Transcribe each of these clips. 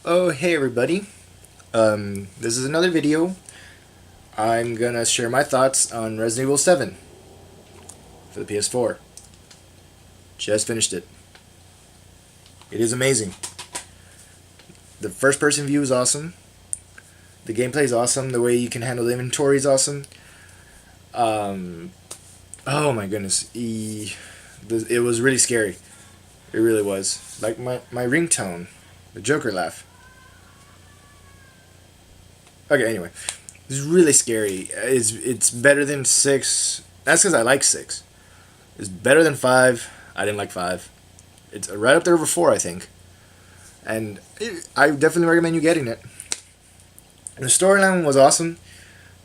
Oh, hey everybody. This is another video. I'm gonna share my thoughts on Resident Evil 7 for the PS4. Just finished it. It is amazing. The first person view is awesome. The gameplay is awesome. The way you can handle the inventory is awesome. Um, oh my goodness. It was really scary. It really was. Like my ringtone. The Joker laugh. Okay, anyway. It's really scary. It's better than 6. That's because I like 6. It's better than 5. I didn't like 5. It's right up there over 4, I think. And I definitely recommend you getting it. The storyline was awesome.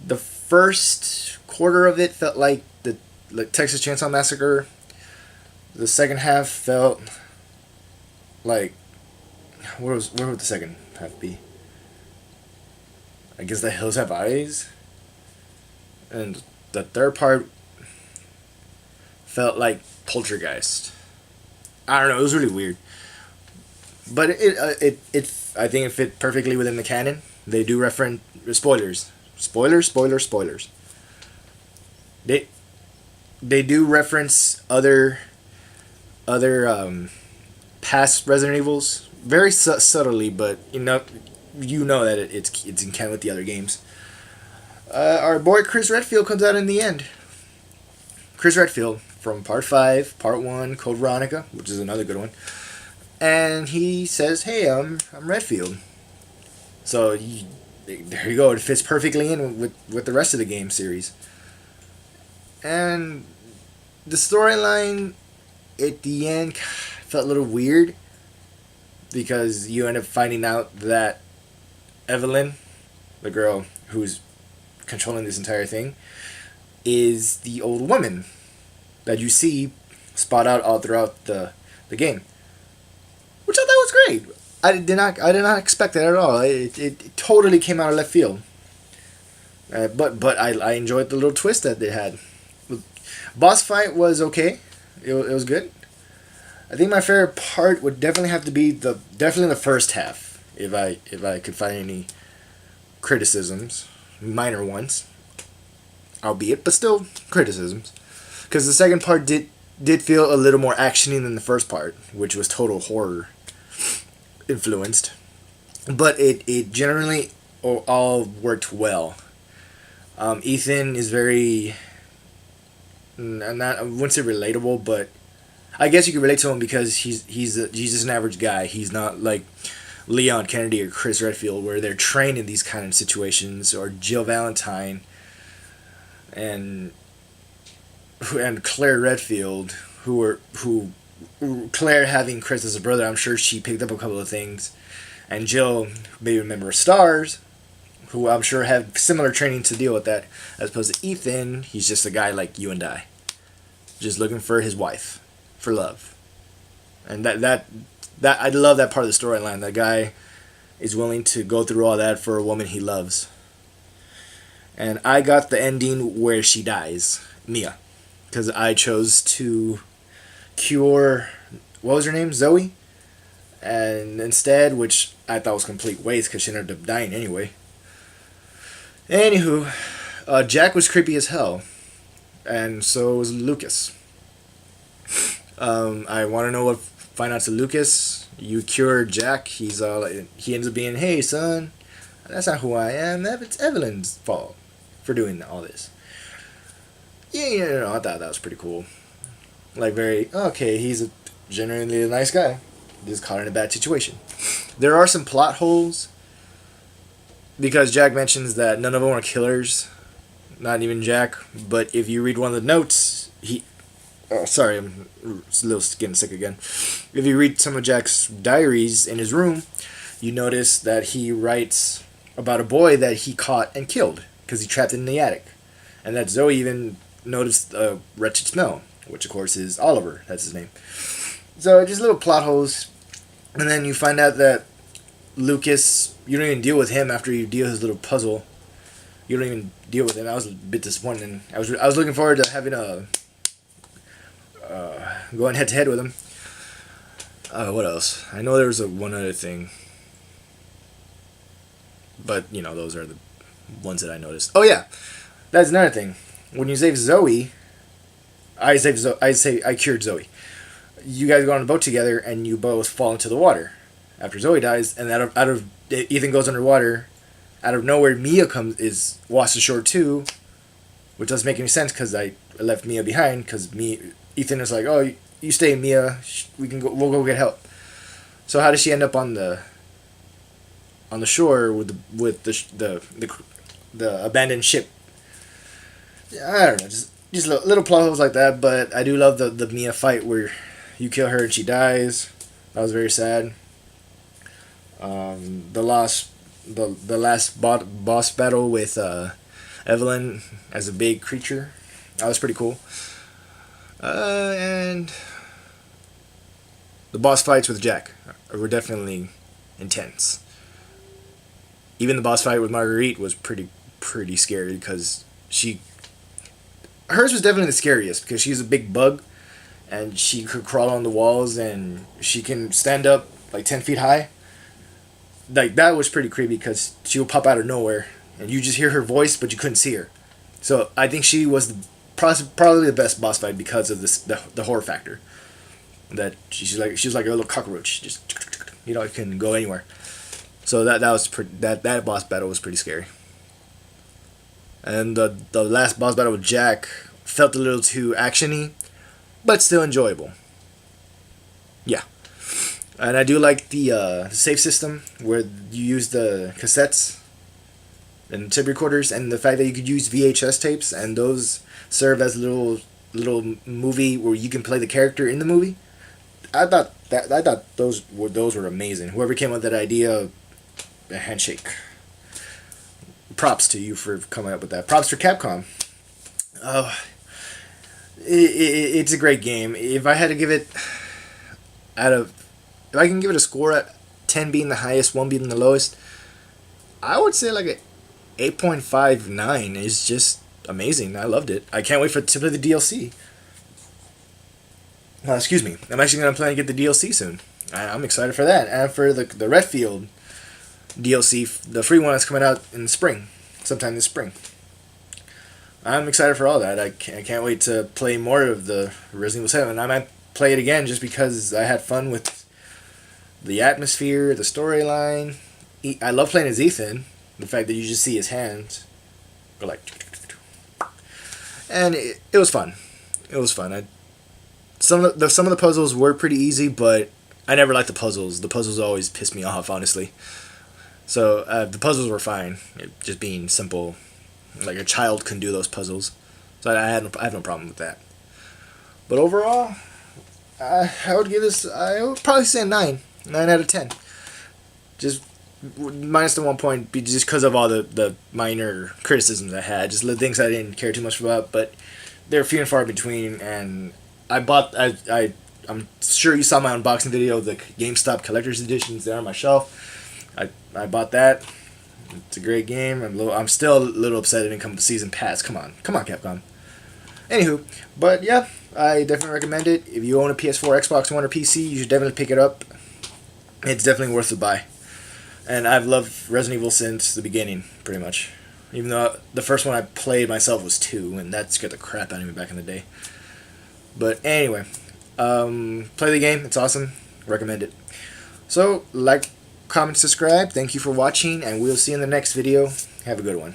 The first quarter of it felt like the Texas Chainsaw Massacre. The second half felt like where would the second half be? I guess The Hills Have Eyes. And the third part felt like Poltergeist. I don't know. It was really weird, but it I think it fit perfectly within the canon. They do reference spoilers. They they do reference other past Resident Evils very subtly, but you know that it's in canon with the other games. Our boy Chris Redfield comes out in the end. Chris Redfield from Part 5, Part 1, Code Veronica, which is another good one. And he says, hey, I'm Redfield. So there you go. It fits perfectly in with the rest of the game series. And the storyline at the end felt a little weird because you end up finding out that Evelyn, the girl who's controlling this entire thing, is the old woman that you see spot out all throughout the game, which I thought was great. I did not expect that at all. It totally came out of left field. But I enjoyed the little twist that they had. Boss fight was okay. It was good. I think my favorite part would definitely have to be definitely the first half. If I could find any criticisms, minor ones, albeit, but still criticisms, because the second part did feel a little more actiony than the first part, which was total horror influenced, but it generally all worked well. Ethan is very, not, I wouldn't say relatable, but I guess you could relate to him because he's just an average guy. He's not like Leon Kennedy or Chris Redfield, where they're trained in these kind of situations, or Jill Valentine and Claire Redfield, who Claire having Chris as a brother, I'm sure she picked up a couple of things, and Jill, maybe a member of Stars, who I'm sure have similar training to deal with that, as opposed to Ethan. He's just a guy like you and I, just looking for his wife, for love, and that I love that part of the storyline. That guy is willing to go through all that for a woman he loves. And I got the ending where she dies, Mia, because I chose to cure, what was her name, Zoe, and instead, which I thought was complete waste because she ended up dying anyway. Anywho, Jack was creepy as hell, and so was Lucas. I want to know what find out to Lucas. You cure Jack. He ends up being, hey son, that's not who I am. It's Evelyn's fault for doing all this. Yeah, I thought that was pretty cool. Like, very, okay, he's genuinely a nice guy, just caught in a bad situation. There are some plot holes because Jack mentions that none of them are killers, not even Jack. But if you read one of the notes, sorry, I'm a little getting sick again. If you read some of Jack's diaries in his room, you notice that he writes about a boy that he caught and killed because he trapped it in the attic, and that Zoe even noticed a wretched smell, which of course is Oliver. That's his name. So just little plot holes, and then you find out that Lucas, you don't even deal with him after you deal his little puzzle. You don't even deal with him. I was a bit disappointed. I was looking forward to having a going head to head with him. What else? I know there was one other thing. But you know, those are the ones that I noticed. Oh yeah, that's another thing. When you save Zoe, I cured Zoe. You guys go on a boat together, and you both fall into the water after Zoe dies, and out of Ethan goes underwater. Out of nowhere, Mia is washed ashore too, which doesn't make any sense because I left Mia behind. Because Ethan is like, oh, you stay, Mia. We'll go get help. So how does she end up on the shore with the abandoned ship? I don't know, just little plot holes like that. But I do love the Mia fight where you kill her and she dies. That was very sad. The last boss battle with Evelyn as a big creature, that was pretty cool. And the boss fights with Jack were definitely intense. Even the boss fight with Marguerite was pretty scary because hers was definitely the scariest because she's a big bug and she could crawl on the walls and she can stand up like 10 feet high. Like that was pretty creepy because she would pop out of nowhere and you just hear her voice but you couldn't see her. So I think she was probably the best boss fight because of the horror factor. That she's like a little cockroach, just it can go anywhere. So that boss battle was pretty scary. And the last boss battle with Jack felt a little too actiony, but still enjoyable. Yeah. And I do like the save system where you use the cassettes and tape recorders, and the fact that you could use VHS tapes, and those serve as a little movie where you can play the character in the movie. I thought those were amazing. Whoever came up with that idea, a handshake. Props to you for coming up with that. Props for Capcom. It's a great game. If I had to give it if I can give it a score at 10 being the highest, 1 being the lowest, I would say like a 8.59 is just amazing. I loved it. I can't wait to play the DLC. Excuse me. I'm actually going to plan to get the DLC soon. I'm excited for that. And for the Redfield DLC, the free one that's coming out in the spring. Sometime this spring. I'm excited for all that. I can't wait to play more of the Resident Evil 7. I might play it again just because I had fun with the atmosphere, the storyline. I love playing as Ethan. The fact that you just see his hands go like... And it was fun. It was fun. Some of the puzzles were pretty easy, but I never liked the puzzles. The puzzles always pissed me off, honestly. So the puzzles were fine, just being simple. Like a child can do those puzzles, so I have no problem with that. But overall, I would give this. I would probably say a 9 out of 10. Just minus the 1 point, just because of all the minor criticisms I had, just the things I didn't care too much about. But they're few and far between, and I'm sure you saw my unboxing video of the GameStop collector's editions. They're on my shelf. I bought that. It's a great game. I'm still a little upset it didn't come with the season pass. Come on, Capcom. Anywho, but yeah, I definitely recommend it. If you own a PS4, Xbox One, or PC, you should definitely pick it up. It's definitely worth the buy. And I've loved Resident Evil since the beginning, pretty much. Even though the first one I played myself was 2, and that scared the crap out of me back in the day. But anyway, play the game. It's awesome. Recommend it. So, like, comment, subscribe. Thank you for watching, and we'll see you in the next video. Have a good one.